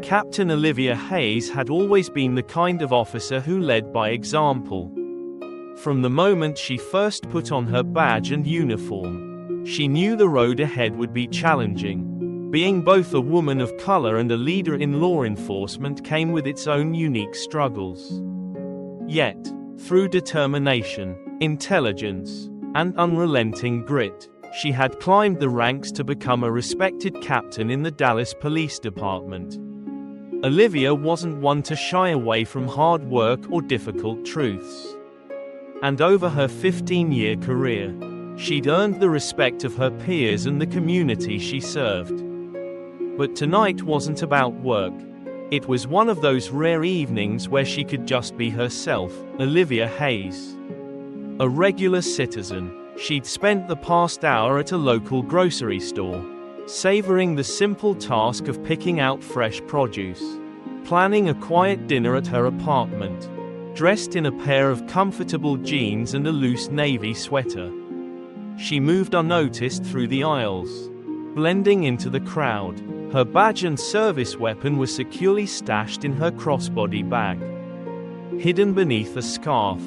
Captain Olivia Hayes had always been the kind of officer who led by example. From the moment she first put on her badge and uniform, she knew the road ahead would be challenging. Being both a woman of color and a leader in law enforcement came with its own unique struggles. Yet, through determination, intelligence, and unrelenting grit, she had climbed the ranks to become a respected captain in the Dallas Police Department. Olivia wasn't one to shy away from hard work or difficult truths. And over her 15-year career, she'd earned the respect of her peers and the community she served. But tonight wasn't about work. It was one of those rare evenings where she could just be herself, Olivia Hayes. A regular citizen, she'd spent the past hour at a local grocery store, savoring the simple task of picking out fresh produce, planning a quiet dinner at her apartment, dressed in a pair of comfortable jeans and a loose navy sweater. She moved unnoticed through the aisles, blending into the crowd. Her badge and service weapon were securely stashed in her crossbody bag, hidden beneath a scarf.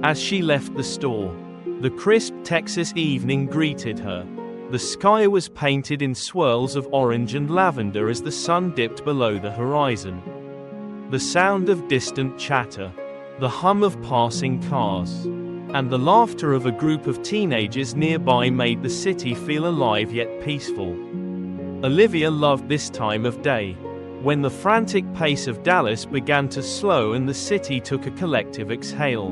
As she left the store, the crisp Texas evening greeted her. The sky was painted in swirls of orange and lavender as the sun dipped below the horizon. The sound of distant chatter, the hum of passing cars, and the laughter of a group of teenagers nearby made the city feel alive yet peaceful. Olivia loved this time of day, when the frantic pace of Dallas began to slow and the city took a collective exhale.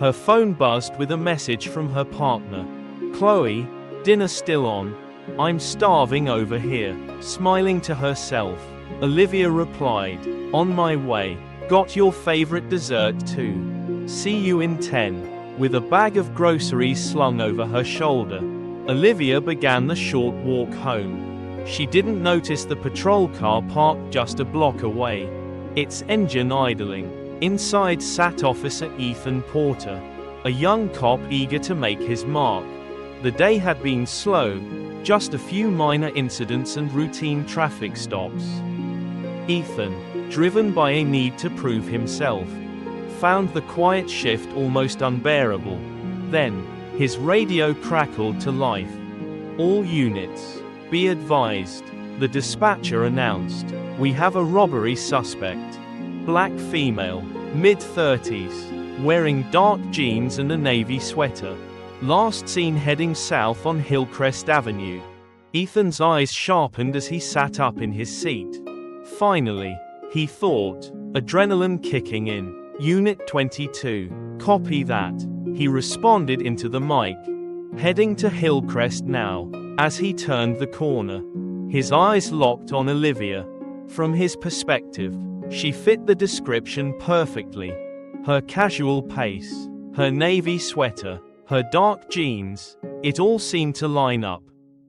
Her phone buzzed with a message from her partner. "Chloe, dinner still on? I'm starving over here." Smiling to herself, Olivia replied, "On my way. Got your favorite dessert too. See you in 10. With a bag of groceries slung over her shoulder, Olivia began the short walk home. She didn't notice the patrol car parked just a block away, its engine idling. Inside sat Officer Ethan Porter, a young cop eager to make his mark. The day had been slow, just a few minor incidents and routine traffic stops. Ethan, driven by a need to prove himself, found the quiet shift almost unbearable. Then, his radio crackled to life. "All units, be advised," the dispatcher announced. "We have a robbery suspect. Black female, mid-30s, wearing dark jeans and a navy sweater. Last seen heading south on Hillcrest Avenue." Ethan's eyes sharpened as he sat up in his seat. Finally, he thought, adrenaline kicking in. "Unit 22, copy that," he responded into the mic. "Heading to Hillcrest now." As he turned the corner, his eyes locked on Olivia. From his perspective, she fit the description perfectly. Her casual pace, her navy sweater, her dark jeans, it all seemed to line up.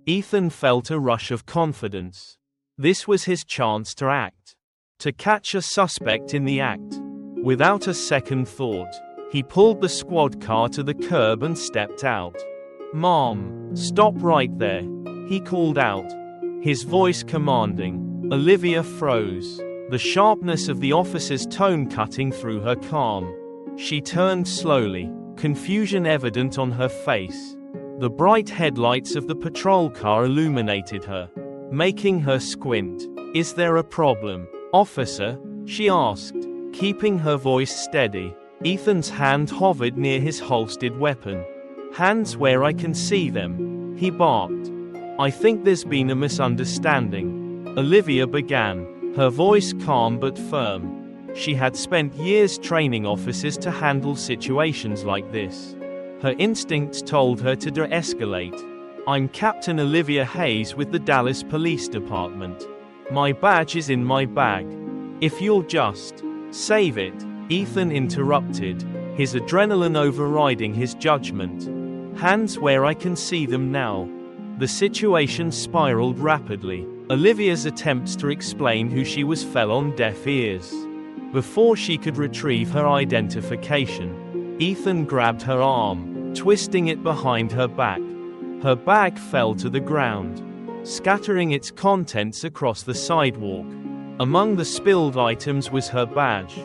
Ethan felt a rush of confidence. This was his chance to act. To catch a suspect in the act. Without a second thought, he pulled the squad car to the curb and stepped out. "Mom, stop right there," he called out, his voice commanding. Olivia froze, the sharpness of the officer's tone cutting through her calm. She turned slowly, confusion evident on her face. The bright headlights of the patrol car illuminated her, making her squint. "Is there a problem, officer?" she asked, keeping her voice steady. Ethan's hand hovered near his holstered weapon. "Hands where I can see them," he barked. "I think there's been a misunderstanding," Olivia began, her voice calm but firm. She had spent years training officers to handle situations like this. Her instincts told her to de-escalate. "I'm Captain Olivia Hayes with the Dallas Police Department. My badge is in my bag. If you'll just save it," Ethan interrupted, his adrenaline overriding his judgment. "Hands where I can see them now." The situation spiraled rapidly. Olivia's attempts to explain who she was fell on deaf ears. Before she could retrieve her identification, Ethan grabbed her arm, twisting it behind her back. Her bag fell to the ground, scattering its contents across the sidewalk. Among the spilled items was her badge,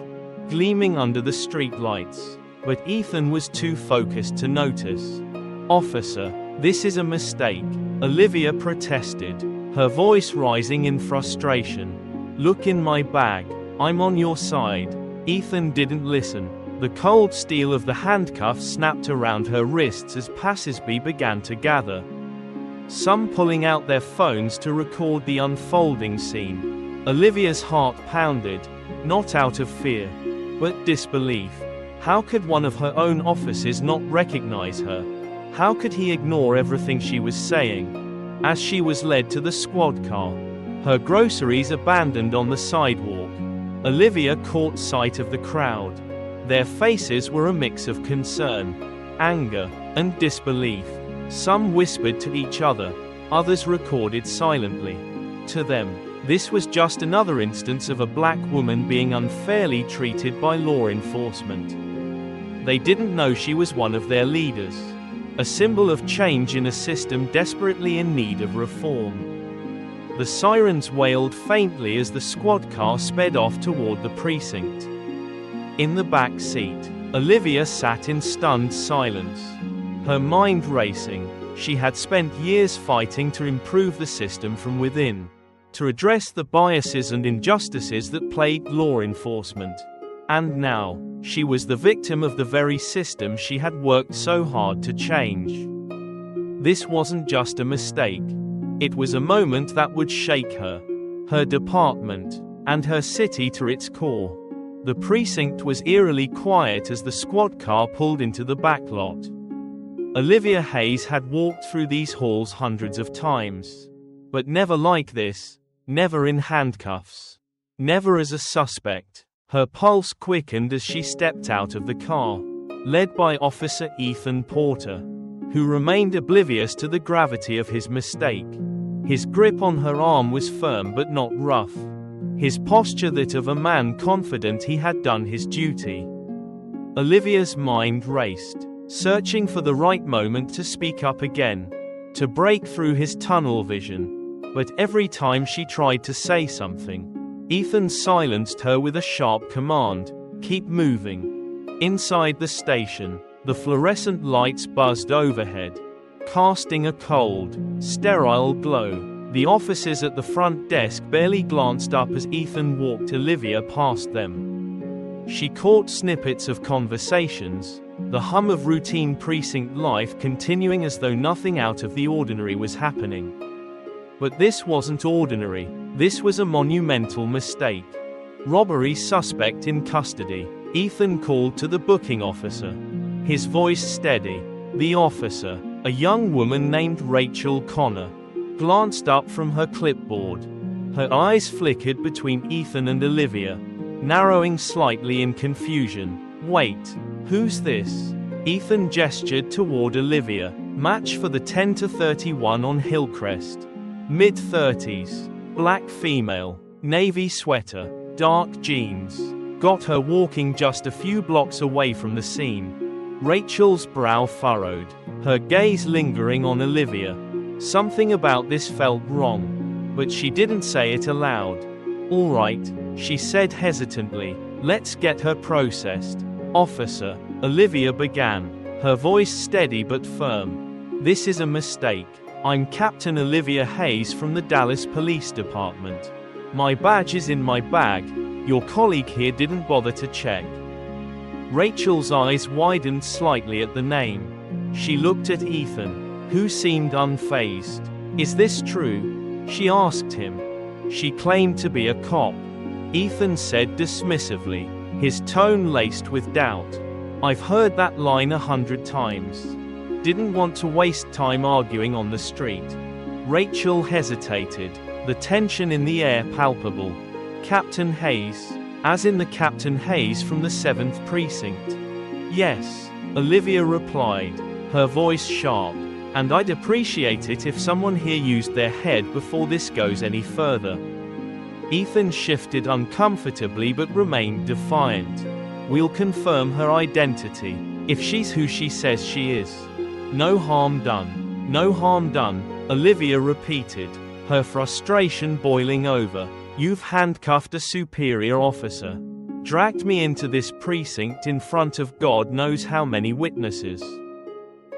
gleaming under the street lights. But Ethan was too focused to notice. "Officer, this is a mistake," Olivia protested, her voice rising in frustration. "Look in my bag. I'm on your side." Ethan didn't listen. The cold steel of the handcuffs snapped around her wrists as passers-by began to gather, some pulling out their phones to record the unfolding scene. Olivia's heart pounded, not out of fear, but disbelief. How could one of her own officers not recognize her? How could he ignore everything she was saying? As she was led to the squad car, her groceries abandoned on the sidewalk, Olivia caught sight of the crowd. Their faces were a mix of concern, anger, and disbelief. Some whispered to each other, others recorded silently. To them, this was just another instance of a black woman being unfairly treated by law enforcement. They didn't know she was one of their leaders, a symbol of change in a system desperately in need of reform. The sirens wailed faintly as the squad car sped off toward the precinct. In the back seat, Olivia sat in stunned silence, her mind racing. She had spent years fighting to improve the system from within, to address the biases and injustices that plagued law enforcement. And now, she was the victim of the very system she had worked so hard to change. This wasn't just a mistake. It was a moment that would shake her department, and her city to its core. The precinct was eerily quiet as the squad car pulled into the backlot. Olivia Hayes had walked through these halls hundreds of times. But never like this, never in handcuffs, never as a suspect. Her pulse quickened as she stepped out of the car, led by Officer Ethan Porter, who remained oblivious to the gravity of his mistake. His grip on her arm was firm but not rough, his posture that of a man confident he had done his duty. Olivia's mind raced, searching for the right moment to speak up again, to break through his tunnel vision. But every time she tried to say something, Ethan silenced her with a sharp command, "Keep moving." Inside the station, the fluorescent lights buzzed overhead, casting a cold, sterile glow. The officers at the front desk barely glanced up as Ethan walked Olivia past them. She caught snippets of conversations, the hum of routine precinct life continuing as though nothing out of the ordinary was happening. But this wasn't ordinary, this was a monumental mistake. "Robbery suspect in custody," Ethan called to the booking officer, his voice steady. The officer, a young woman named Rachel Connor, glanced up from her clipboard. Her eyes flickered between Ethan and Olivia, narrowing slightly in confusion. "Wait, who's this?" Ethan gestured toward Olivia, match for the 10 to 31 on Hillcrest. Mid-30s, black female, navy sweater, dark jeans. Got her walking just a few blocks away from the scene. Rachel's brow furrowed, her gaze lingering on Olivia. Something about this felt wrong, but she didn't say it aloud. "All right," she said hesitantly, "let's get her processed." "Officer," Olivia began, her voice steady but firm. "This is a mistake. I'm Captain Olivia Hayes from the Dallas Police Department. My badge is in my bag. Your colleague here didn't bother to check." Rachel's eyes widened slightly at the name. She looked at Ethan, who seemed unfazed. "Is this true?" she asked him. "She claimed to be a cop," Ethan said dismissively, his tone laced with doubt. "I've heard that line 100 times. Didn't want to waste time arguing on the street." Rachel hesitated, the tension in the air palpable. "Captain Hayes, as in the Captain Hayes from the 7th Precinct?" "Yes," Olivia replied, her voice sharp, "and I'd appreciate it if someone here used their head before this goes any further." Ethan shifted uncomfortably but remained defiant. "We'll confirm her identity, if she's who she says she is. No harm done. No harm done," Olivia repeated, her frustration boiling over. You've handcuffed a superior officer. Dragged me into this precinct in front of God knows how many witnesses.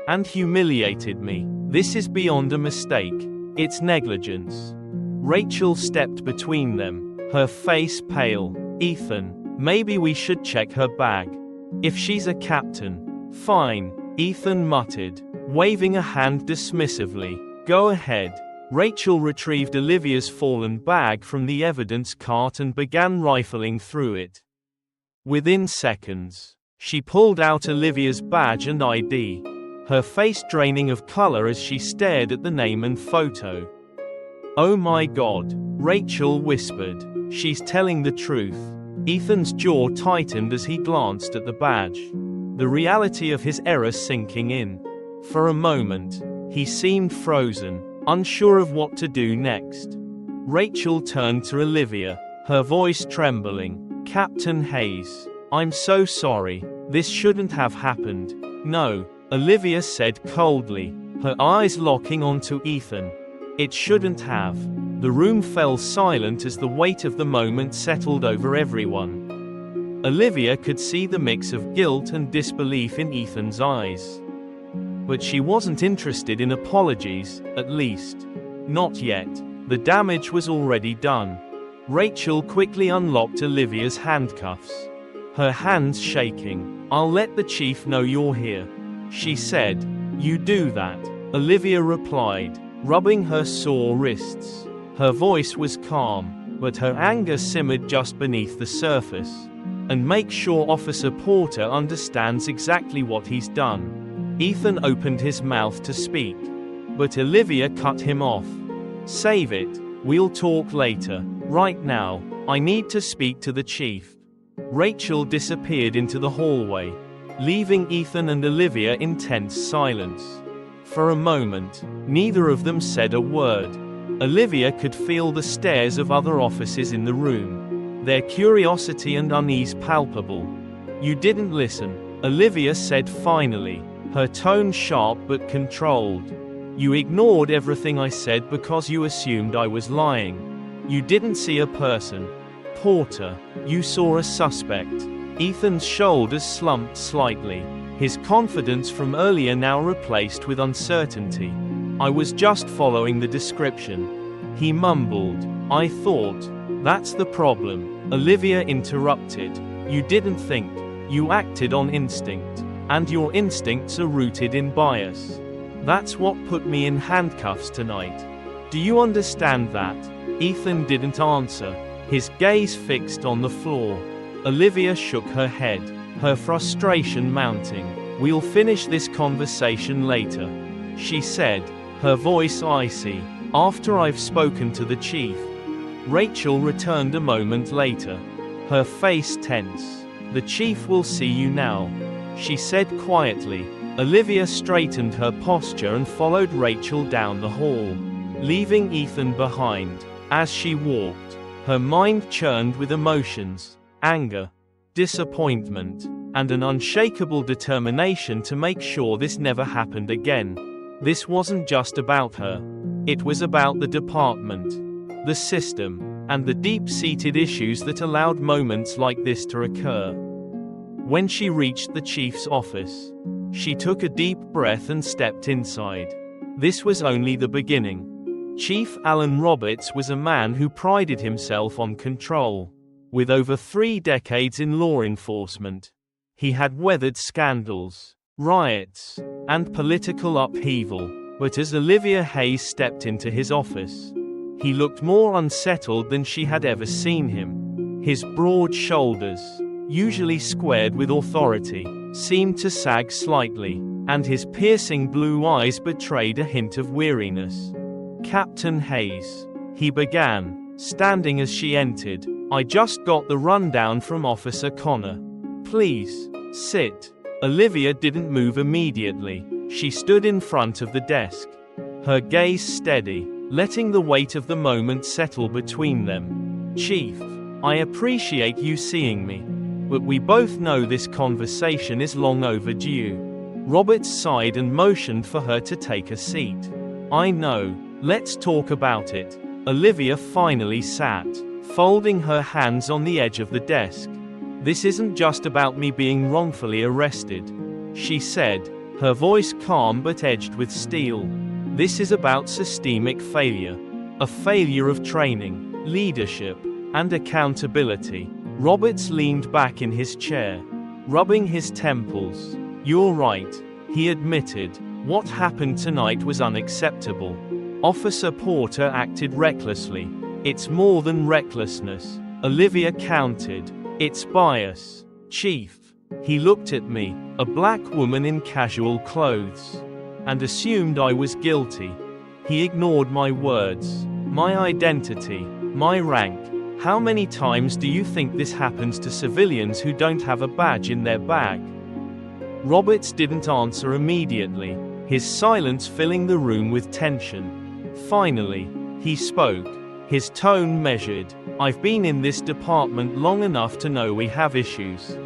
And humiliated me. This is beyond a mistake. It's negligence. Rachel stepped between them, her face pale. Ethan, maybe we should check her bag. If she's a captain. Fine, Ethan muttered, waving a hand dismissively. Go ahead. Rachel retrieved Olivia's fallen bag from the evidence cart and began rifling through it. Within seconds, she pulled out Olivia's badge and ID, her face draining of color as she stared at the name and photo. Oh my God, Rachel whispered. She's telling the truth. Ethan's jaw tightened as he glanced at the badge, the reality of his error sinking in. For a moment, he seemed frozen, unsure of what to do next. Rachel turned to Olivia, her voice trembling. Captain Hayes, I'm so sorry. This shouldn't have happened. No, Olivia said coldly, her eyes locking onto Ethan. It shouldn't have. The room fell silent as the weight of the moment settled over everyone. Olivia could see the mix of guilt and disbelief in Ethan's eyes. But she wasn't interested in apologies, at least. Not yet. The damage was already done. Rachel quickly unlocked Olivia's handcuffs, her hands shaking. I'll let the chief know you're here, she said. You do that, Olivia replied, rubbing her sore wrists. Her voice was calm, but her anger simmered just beneath the surface. And make sure Officer Porter understands exactly what he's done. Ethan opened his mouth to speak, but Olivia cut him off. Save it, we'll talk later. Right now, I need to speak to the chief. Rachel disappeared into the hallway, leaving Ethan and Olivia in tense silence. For a moment, neither of them said a word. Olivia could feel the stares of other officers in the room, their curiosity and unease palpable. You didn't listen, Olivia said finally, her tone sharp but controlled. You ignored everything I said because you assumed I was lying. You didn't see a person. Porter, you saw a suspect. Ethan's shoulders slumped slightly, his confidence from earlier now replaced with uncertainty. I was just following the description. He mumbled. I thought. That's the problem, Olivia interrupted. You didn't think. You acted on instinct. And your instincts are rooted in bias. That's what put me in handcuffs tonight. Do you understand that? Ethan didn't answer, his gaze fixed on the floor. Olivia shook her head, her frustration mounting. We'll finish this conversation later, she said, her voice icy. After I've spoken to the chief. Rachel returned a moment later, her face tense. The chief will see you now, she said quietly. Olivia straightened her posture and followed Rachel down the hall, leaving Ethan behind. As she walked, her mind churned with emotions, anger, disappointment, and an unshakable determination to make sure this never happened again. This wasn't just about her. It was about the department, the system, and the deep-seated issues that allowed moments like this to occur. When she reached the chief's office, she took a deep breath and stepped inside. This was only the beginning. Chief Alan Roberts was a man who prided himself on control. With over 3 decades in law enforcement, he had weathered scandals, riots, and political upheaval. But as Olivia Hayes stepped into his office, he looked more unsettled than she had ever seen him. His broad shoulders, usually squared with authority, seemed to sag slightly, and his piercing blue eyes betrayed a hint of weariness. Captain Hayes, he began, standing as she entered. I just got the rundown from Officer Connor. Please, sit. Olivia didn't move immediately. She stood in front of the desk, her gaze steady, letting the weight of the moment settle between them. Chief, I appreciate you seeing me, but we both know this conversation is long overdue. Roberts sighed and motioned for her to take a seat. I know. Let's talk about it. Olivia finally sat, folding her hands on the edge of the desk. "This isn't just about me being wrongfully arrested," she said, her voice calm but edged with steel. "This is about systemic failure. A failure of training, leadership, and accountability." Roberts leaned back in his chair, rubbing his temples. "You're right," he admitted. "What happened tonight was unacceptable. Officer Porter acted recklessly." "It's more than recklessness," Olivia countered. "It's bias, Chief." He looked at me, a black woman in casual clothes, and assumed I was guilty. He ignored my words, my identity, my rank. "How many times do you think this happens to civilians who don't have a badge in their bag?" Roberts didn't answer immediately, his silence filling the room with tension. Finally, he spoke, his tone measured. "I've been in this department long enough to know we have issues,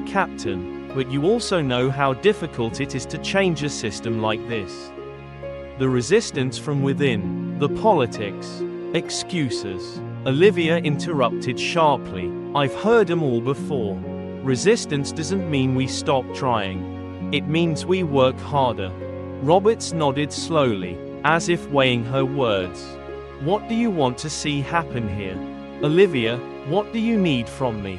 Captain, but you also know how difficult it is to change a system like this. The resistance from within, the politics, excuses." Olivia interrupted sharply. "I've heard them all before. Resistance doesn't mean we stop trying. It means we work harder." Roberts nodded slowly, as if weighing her words. "What do you want to see happen here? Olivia, what do you need from me?"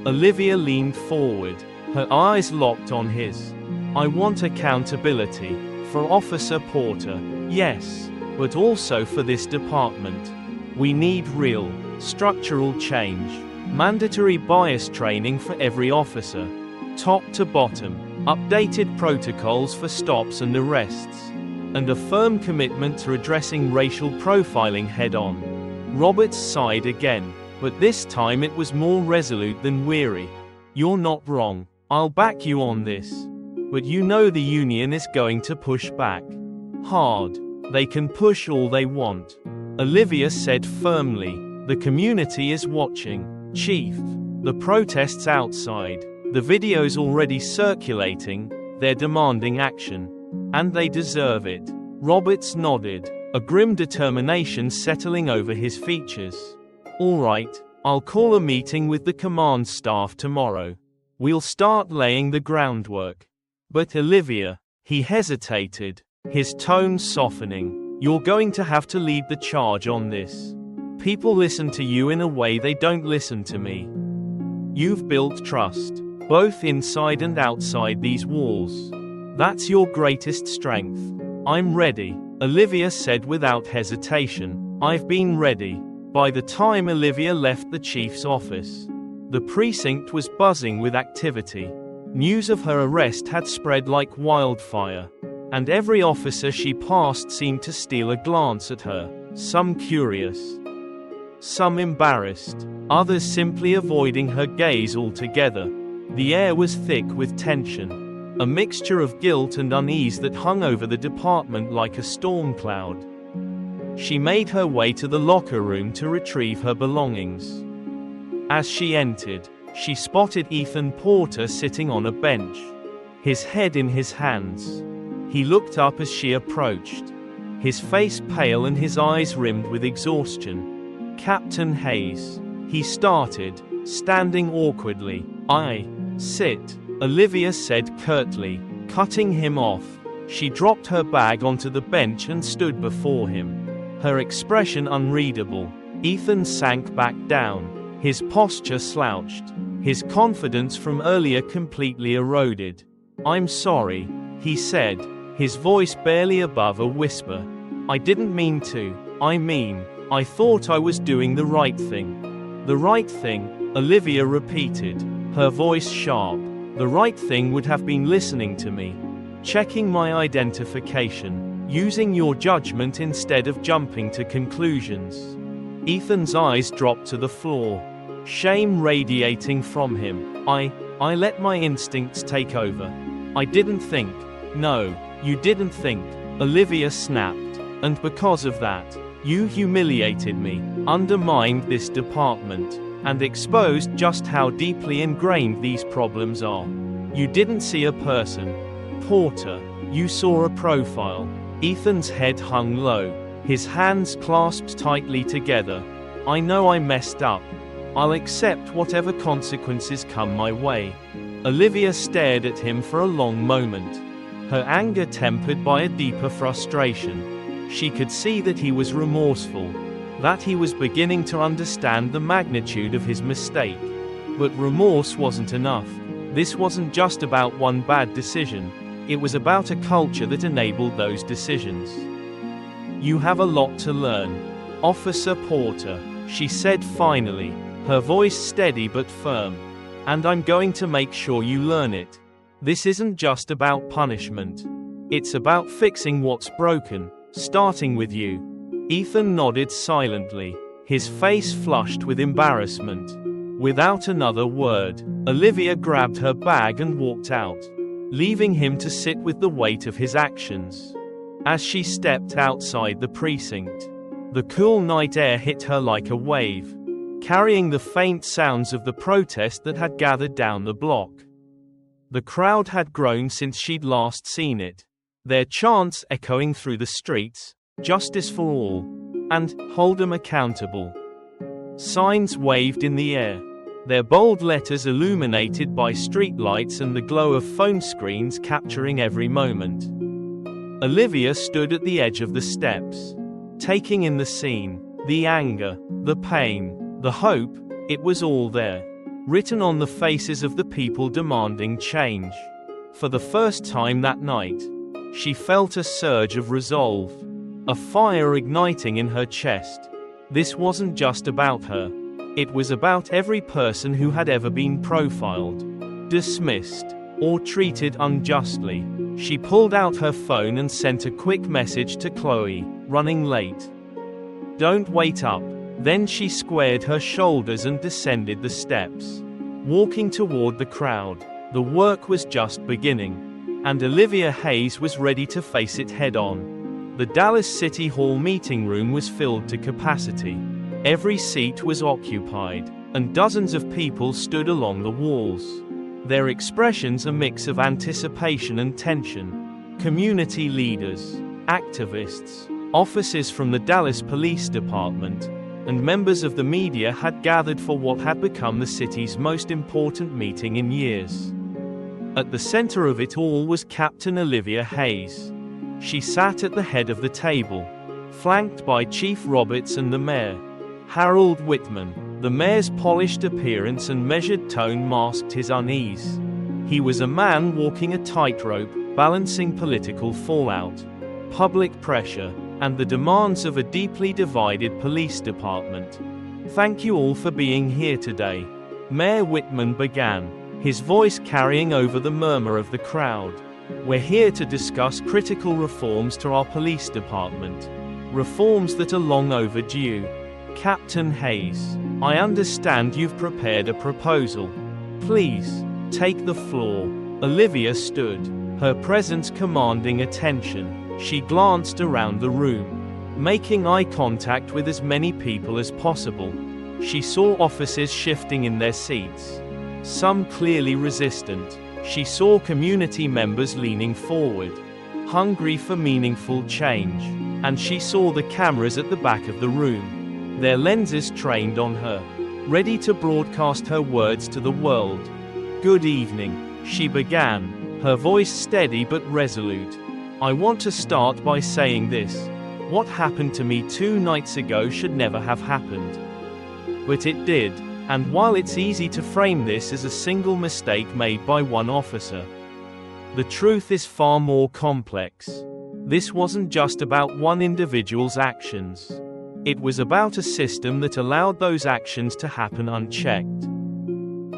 Olivia leaned forward, her eyes locked on his. "I want accountability. For Officer Porter, yes, but also for this department. We need real, structural change. Mandatory bias training for every officer, top to bottom, updated protocols for stops and arrests, and a firm commitment to addressing racial profiling head-on." Roberts sighed again, but this time it was more resolute than weary. "You're not wrong. I'll back you on this. But you know the union is going to push back. Hard. They can push all they want," Olivia said firmly. "The community is watching, Chief. The protests outside, the videos already circulating, they're demanding action. And they deserve it." Roberts nodded, a grim determination settling over his features. "All right, I'll call a meeting with the command staff tomorrow. We'll start laying the groundwork." "But Olivia," he hesitated, his tone softening, "you're going to have to lead the charge on this. People listen to you in a way they don't listen to me. You've built trust, both inside and outside these walls. That's your greatest strength." "I'm ready," Olivia said without hesitation. "I've been ready." By the time Olivia left the chief's office, the precinct was buzzing with activity. News of her arrest had spread like wildfire, and every officer she passed seemed to steal a glance at her, some curious, some embarrassed, others simply avoiding her gaze altogether. The air was thick with tension, a mixture of guilt and unease that hung over the department like a storm cloud. She made her way to the locker room to retrieve her belongings. As she entered, she spotted Ethan Porter sitting on a bench, his head in his hands. He looked up as she approached, his face pale and his eyes rimmed with exhaustion. "Captain Hayes," he started, standing awkwardly. "I sit," Olivia said curtly, cutting him off. She dropped her bag onto the bench and stood before him, her expression unreadable. Ethan sank back down, his posture slouched, his confidence from earlier completely eroded. "I'm sorry," he said, his voice barely above a whisper. "I didn't mean to. I thought I was doing the right thing." "The right thing," Olivia repeated, her voice sharp. "The right thing would have been listening to me, checking my identification, using your judgment instead of jumping to conclusions." Ethan's eyes dropped to the floor, shame radiating from him. I let my instincts take over. I didn't think." "No, you didn't think," Olivia snapped. "And because of that, you humiliated me, undermined this department, and exposed just how deeply ingrained these problems are. You didn't see a person, Porter. You saw a profile." Ethan's head hung low, his hands clasped tightly together. I know I messed up. I'll accept whatever consequences come my way. Olivia stared at him for a long moment, her anger tempered by a deeper frustration. She could see that he was remorseful, that he was beginning to understand the magnitude of his mistake. But remorse wasn't enough. This wasn't just about one bad decision, it was about a culture that enabled those decisions. You have a lot to learn, Officer Porter, she said finally, her voice steady but firm. And I'm going to make sure you learn it. This isn't just about punishment. It's about fixing what's broken, starting with you. Ethan nodded silently, his face flushed with embarrassment. Without another word, Olivia grabbed her bag and walked out, leaving him to sit with the weight of his actions. As she stepped outside the precinct, the cool night air hit her like a wave, carrying the faint sounds of the protest that had gathered down the block. The crowd had grown since she'd last seen it, their chants echoing through the streets, "Justice for all," and "Hold 'em accountable." Signs waved in the air, their bold letters illuminated by streetlights and the glow of phone screens capturing every moment. Olivia stood at the edge of the steps, taking in the scene, the anger, the pain, the hope. It was all there, written on the faces of the people demanding change. For the first time that night, she felt a surge of resolve, a fire igniting in her chest. This wasn't just about her. It was about every person who had ever been profiled, dismissed, or treated unjustly. She pulled out her phone and sent a quick message to Chloe, running late. "Don't wait up." Then she squared her shoulders and descended the steps, walking toward the crowd. The work was just beginning, and Olivia Hayes was ready to face it head-on. The Dallas City Hall meeting room was filled to capacity. Every seat was occupied, and dozens of people stood along the walls, their expressions a mix of anticipation and tension. Community leaders, activists, officers from the Dallas Police Department, and members of the media had gathered for what had become the city's most important meeting in years. At the center of it all was Captain Olivia Hayes. She sat at the head of the table, flanked by Chief Roberts and the mayor, Harold Whitman. The mayor's polished appearance and measured tone masked his unease. He was a man walking a tightrope, balancing political fallout, public pressure, and the demands of a deeply divided police department. "Thank you all for being here today," Mayor Whitman began, his voice carrying over the murmur of the crowd. "We're here to discuss critical reforms to our police department, reforms that are long overdue. Captain Hayes, I understand you've prepared a proposal. Please, take the floor." Olivia stood, her presence commanding attention. She glanced around the room, making eye contact with as many people as possible. She saw officers shifting in their seats, some clearly resistant. She saw community members leaning forward, hungry for meaningful change. And she saw the cameras at the back of the room, their lenses trained on her, ready to broadcast her words to the world. "Good evening," she began, her voice steady but resolute. "I want to start by saying this. What happened to me 2 nights ago should never have happened. But it did, and while it's easy to frame this as a single mistake made by one officer, the truth is far more complex. This wasn't just about one individual's actions. It was about a system that allowed those actions to happen unchecked."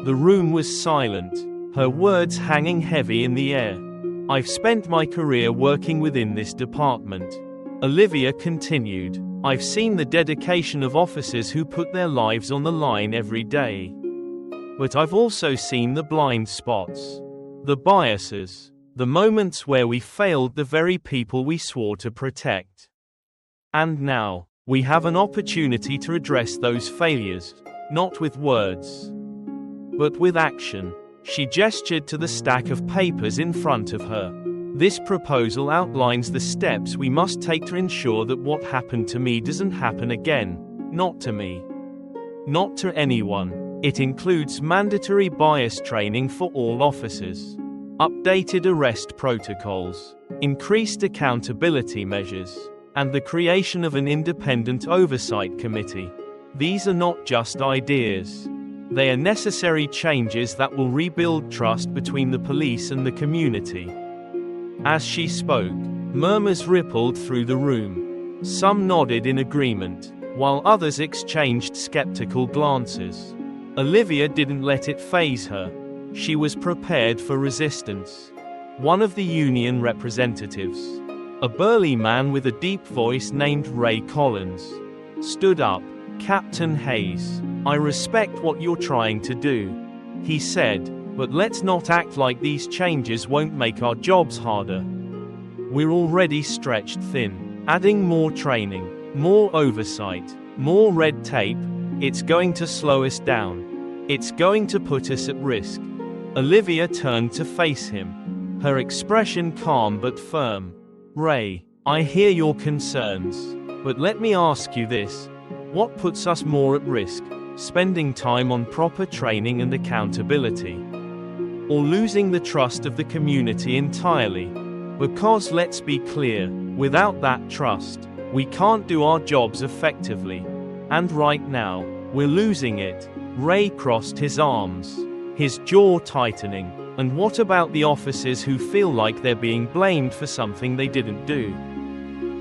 The room was silent, her words hanging heavy in the air. "I've spent my career working within this department," Olivia continued. "I've seen the dedication of officers who put their lives on the line every day. But I've also seen the blind spots, the biases, the moments where we failed the very people we swore to protect. And now, we have an opportunity to address those failures, not with words, but with action." She gestured to the stack of papers in front of her. "This proposal outlines the steps we must take to ensure that what happened to me doesn't happen again. Not to me, Not to anyone. It includes mandatory bias training for all officers, updated arrest protocols, increased accountability measures, and the creation of an independent oversight committee. These are not just ideas. They are necessary changes that will rebuild trust between the police and the community. As she spoke, murmurs rippled through the room. Some nodded in agreement, while others exchanged skeptical glances. Olivia didn't let it faze her. She was prepared for resistance. One of the union representatives, a burly man with a deep voice named Ray Collins, stood up. "Captain Hayes, I respect what you're trying to do," he said, "but let's not act like these changes won't make our jobs harder. We're already stretched thin. Adding more training, more oversight, more red tape, it's going to slow us down. It's going to put us at risk." Olivia turned to face him, her expression calm but firm. "Ray, I hear your concerns, but let me ask you this. What puts us more at risk, spending time on proper training and accountability, or losing the trust of the community entirely? Because let's be clear, without that trust, we can't do our jobs effectively. And right now, we're losing it." Ray crossed his arms, his jaw tightening. "And what about the officers who feel like they're being blamed for something they didn't do?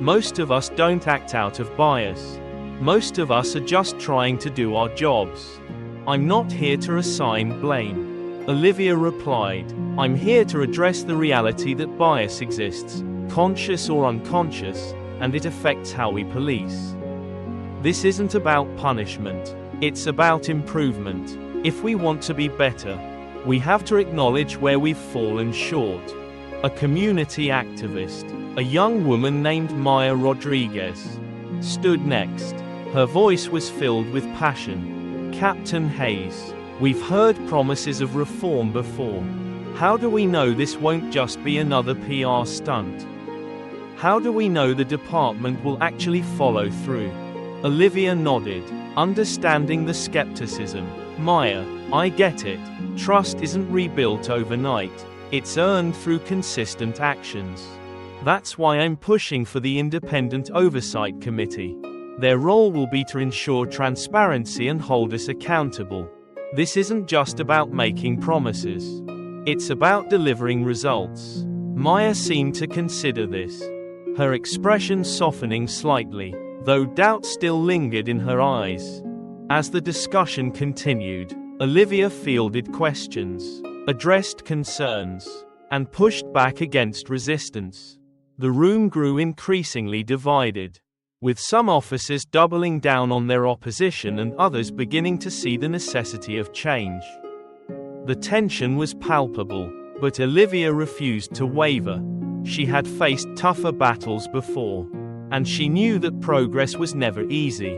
Most of us don't act out of bias. Most of us are just trying to do our jobs. I'm not here to assign blame," Olivia replied. "I'm here to address the reality that bias exists, conscious or unconscious, and it affects how we police. This isn't about punishment. It's about improvement. If we want to be better, we have to acknowledge where we've fallen short." A community activist, a young woman named Maya Rodriguez, stood next. Her voice was filled with passion. "Captain Hayes, we've heard promises of reform before. How do we know this won't just be another PR stunt? How do we know the department will actually follow through?" Olivia nodded, understanding the skepticism. "Maya, I get it. Trust isn't rebuilt overnight. It's earned through consistent actions. That's why I'm pushing for the Independent Oversight Committee. Their role will be to ensure transparency and hold us accountable. This isn't just about making promises. It's about delivering results." Maya seemed to consider this, her expression softening slightly, though doubt still lingered in her eyes. As the discussion continued, Olivia fielded questions, addressed concerns, and pushed back against resistance. The room grew increasingly divided, with some officers doubling down on their opposition and others beginning to see the necessity of change. The tension was palpable, but Olivia refused to waver. She had faced tougher battles before, and she knew that progress was never easy.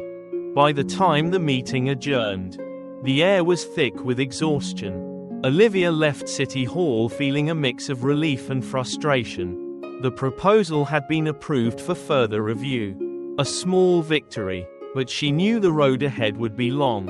By the time the meeting adjourned, the air was thick with exhaustion. Olivia left City Hall feeling a mix of relief and frustration. The proposal had been approved for further review. A small victory, but she knew the road ahead would be long.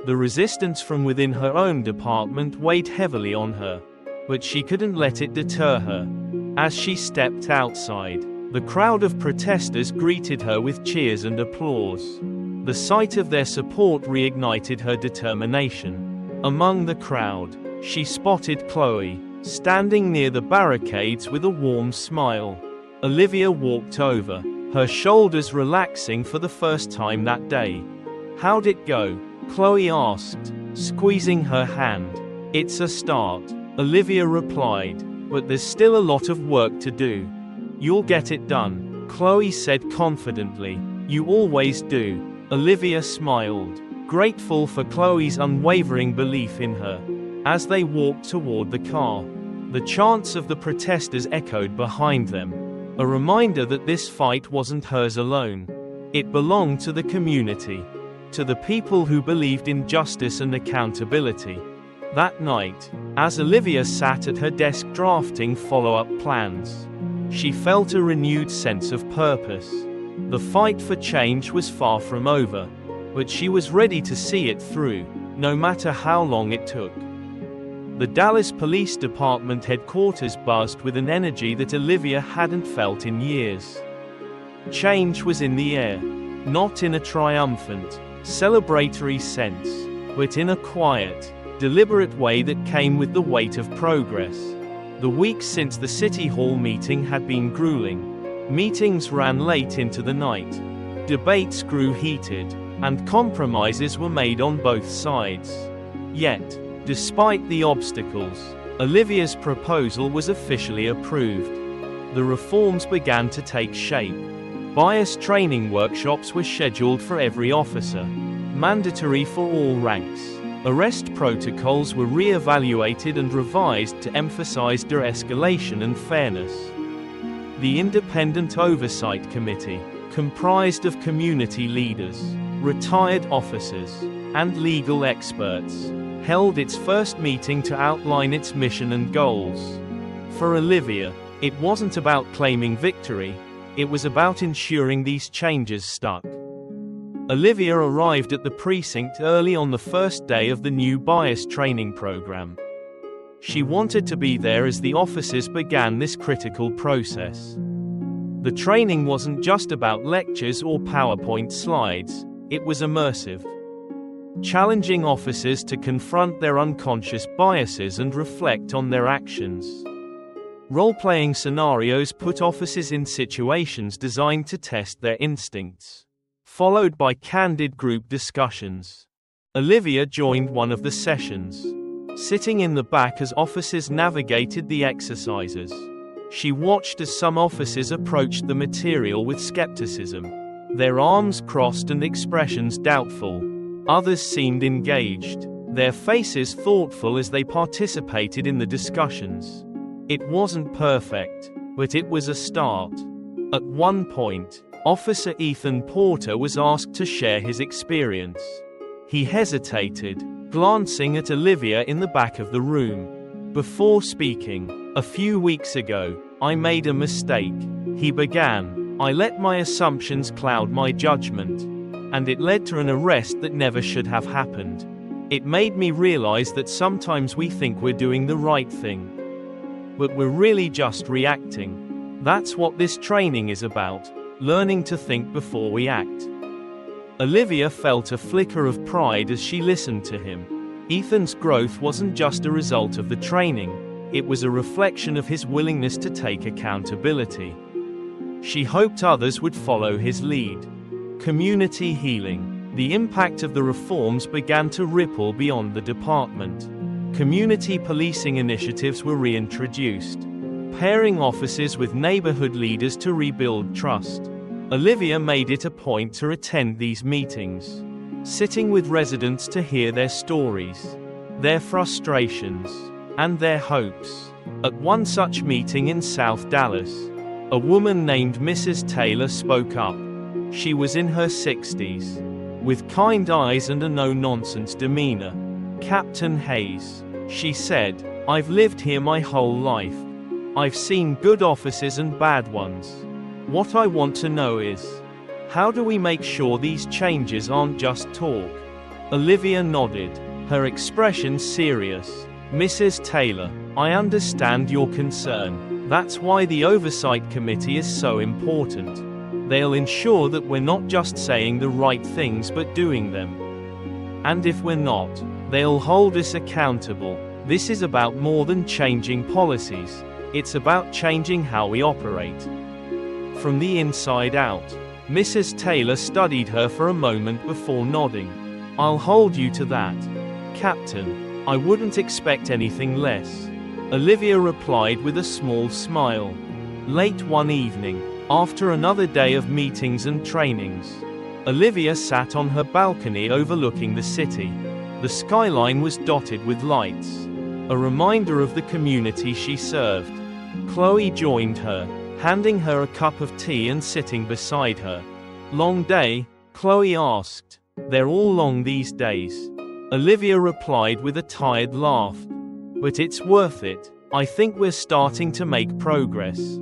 The resistance from within her own department weighed heavily on her, but she couldn't let it deter her. As she stepped outside, the crowd of protesters greeted her with cheers and applause. The sight of their support reignited her determination. Among the crowd, she spotted Chloe, standing near the barricades with a warm smile. Olivia walked over, her shoulders relaxing for the first time that day. "How'd it go?" Chloe asked, squeezing her hand. "It's a start," Olivia replied, "but there's still a lot of work to do." "You'll get it done," Chloe said confidently. "You always do." Olivia smiled, grateful for Chloe's unwavering belief in her. As they walked toward the car, the chants of the protesters echoed behind them, a reminder that this fight wasn't hers alone. It belonged to the community, to the people who believed in justice and accountability. That night, as Olivia sat at her desk drafting follow-up plans, she felt a renewed sense of purpose. The fight for change was far from over. But she was ready to see it through, no matter how long it took. The Dallas Police Department headquarters buzzed with an energy that Olivia hadn't felt in years. Change was in the air, not in a triumphant, celebratory sense, but in a quiet, deliberate way that came with the weight of progress. The weeks since the City Hall meeting had been grueling. Meetings ran late into the night. Debates grew heated, and compromises were made on both sides. Yet, despite the obstacles, Olivia's proposal was officially approved. The reforms began to take shape. Bias training workshops were scheduled for every officer, mandatory for all ranks. Arrest protocols were re-evaluated and revised to emphasize de-escalation and fairness. The Independent Oversight Committee, comprised of community leaders, retired officers, and legal experts, held its first meeting to outline its mission and goals. For Olivia, it wasn't about claiming victory, it was about ensuring these changes stuck. Olivia arrived at the precinct early on the first day of the new bias training program. She wanted to be there as the officers began this critical process. The training wasn't just about lectures or PowerPoint slides, it was immersive. Challenging officers to confront their unconscious biases and reflect on their actions. Role-playing scenarios put officers in situations designed to test their instincts, followed by candid group discussions. Olivia joined one of the sessions, sitting in the back as officers navigated the exercises. She watched as some officers approached the material with skepticism, their arms crossed and expressions doubtful. Others seemed engaged, their faces thoughtful as they participated in the discussions. It wasn't perfect, but it was a start. At one point, Officer Ethan Porter was asked to share his experience. He hesitated, glancing at Olivia in the back of the room. Before speaking, "A few weeks ago, I made a mistake," he began. "I let my assumptions cloud my judgment. And it led to an arrest that never should have happened. It made me realize that sometimes we think we're doing the right thing, but we're really just reacting. That's what this training is about, learning to think before we act." Olivia felt a flicker of pride as she listened to him. Ethan's growth wasn't just a result of the training, it was a reflection of his willingness to take accountability. She hoped others would follow his lead. Community healing. The impact of the reforms began to ripple beyond the department. Community policing initiatives were reintroduced, pairing officers with neighborhood leaders to rebuild trust. Olivia made it a point to attend these meetings, sitting with residents to hear their stories, their frustrations, and their hopes. At one such meeting in South Dallas, a woman named Mrs. Taylor spoke up. She was in her 60s, with kind eyes and a no-nonsense demeanor. "Captain Hayes," she said, "I've lived here my whole life. I've seen good officers and bad ones. What I want to know is, how do we make sure these changes aren't just talk?" Olivia nodded, her expression serious. "Mrs. Taylor, I understand your concern. That's why the Oversight Committee is so important. They'll ensure that we're not just saying the right things but doing them. And if we're not, they'll hold us accountable. This is about more than changing policies, it's about changing how we operate." From the inside out, Mrs. Taylor studied her for a moment before nodding. "I'll hold you to that, Captain. I wouldn't expect anything less," Olivia replied with a small smile. Late one evening, after another day of meetings and trainings, Olivia sat on her balcony overlooking the city. The skyline was dotted with lights, a reminder of the community she served. Chloe joined her, handing her a cup of tea and sitting beside her. "Long day?" Chloe asked. "They're all long these days," Olivia replied with a tired laugh. "But it's worth it. I think we're starting to make progress."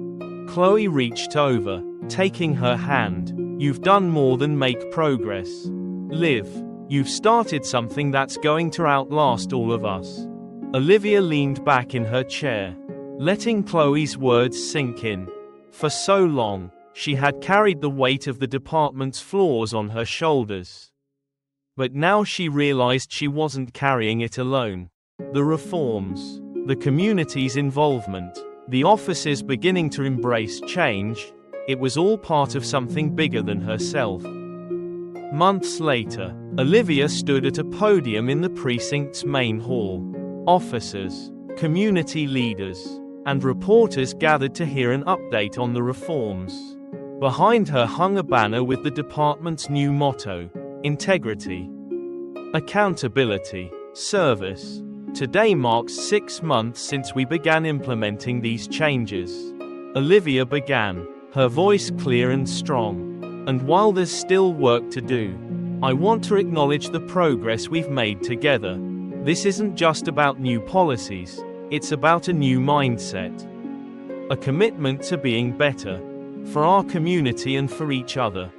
Chloe reached over, taking her hand. "You've done more than make progress. Liv, you've started something that's going to outlast all of us. Olivia leaned back in her chair, letting Chloe's words sink in. For so long, she had carried the weight of the department's flaws on her shoulders. But now she realized she wasn't carrying it alone. The reforms, the community's involvement, the offices beginning to embrace change, it was all part of something bigger than herself. Months later, Olivia stood at a podium in the precinct's main hall. Officers, community leaders, and reporters gathered to hear an update on the reforms. Behind her hung a banner with the department's new motto: integrity, accountability, service. Today marks 6 months since we began implementing these changes. Olivia began, her voice clear and strong. And while there's still work to do, I want to acknowledge the progress we've made together. This isn't just about new policies, it's about a new mindset. A commitment to being better. For our community and for each other.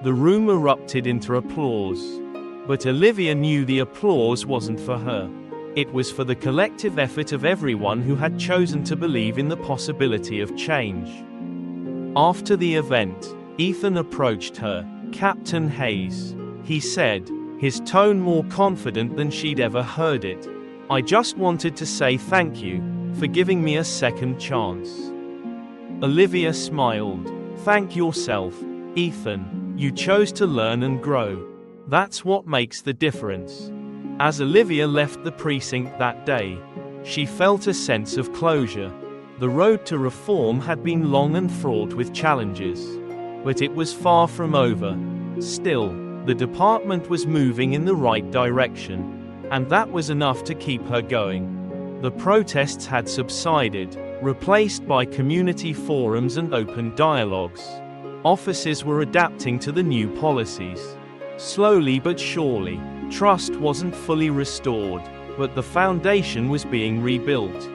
The room erupted into applause. But Olivia knew the applause wasn't for her. It was for the collective effort of everyone who had chosen to believe in the possibility of change. After the event, Ethan approached her. Captain Hayes, he said, his tone more confident than she'd ever heard it. I just wanted to say thank you for giving me a second chance. Olivia smiled. Thank yourself, Ethan. You chose to learn and grow. That's what makes the difference. As Olivia left the precinct that day, she felt a sense of closure. The road to reform had been long and fraught with challenges. But it was far from over. Still, the department was moving in the right direction. And that was enough to keep her going. The protests had subsided, replaced by community forums and open dialogues. Offices were adapting to the new policies. Slowly but surely, trust wasn't fully restored, but the foundation was being rebuilt.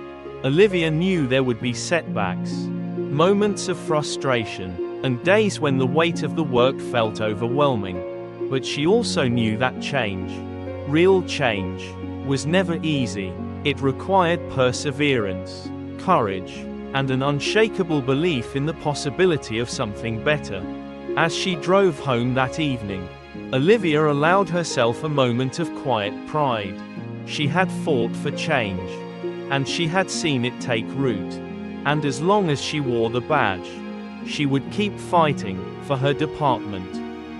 Olivia knew there would be setbacks, moments of frustration, and days when the weight of the work felt overwhelming. But she also knew that change, real change, was never easy. It required perseverance, courage, and an unshakable belief in the possibility of something better. As she drove home that evening, Olivia allowed herself a moment of quiet pride. She had fought for change, and she had seen it take root. And as long as she wore the badge, she would keep fighting for her department,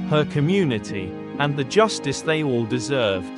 her community, and the justice they all deserved.